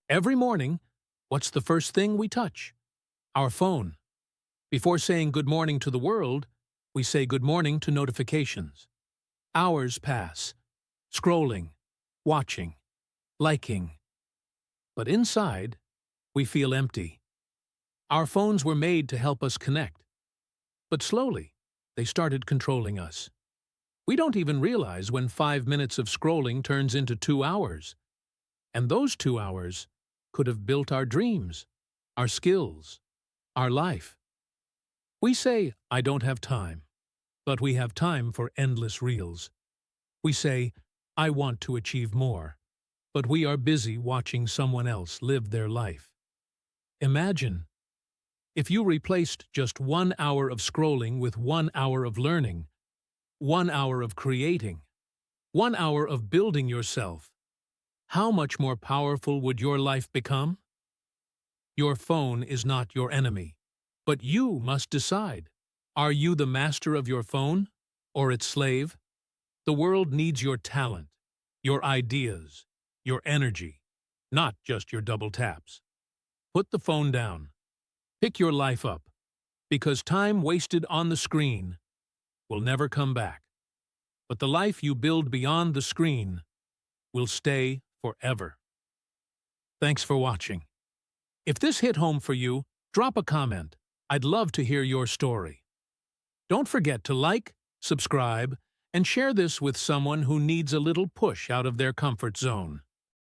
Every morning, what's the first thing we touch? Our phone. Before saying good morning to the world, we say good morning to notifications. Hours pass, scrolling, watching, liking. But inside, we feel empty. Our phones were made to help us connect. But slowly, they started controlling us. We don't even realize when 5 minutes of scrolling turns into 2 hours. And those 2 hours could have built our dreams, our skills, our life. We say, I don't have time, but we have time for endless reels. We say, I want to achieve more, but we are busy watching someone else live their life. Imagine if you replaced just 1 hour of scrolling with 1 hour of learning, 1 hour of creating, 1 hour of building yourself. How much more powerful would your life become? Your phone is not your enemy, but you must decide. Are you the master of your phone or its slave? The world needs your talent, your ideas, your energy, not just your double taps. Put the phone down. Pick your life up, because time wasted on the screen will never come back. But the life you build beyond the screen will stay forever. Thanks for watching. If this hit home for you, drop a comment. I'd love to hear your story. Don't forget to like, subscribe, and share this with someone who needs a little push out of their comfort zone.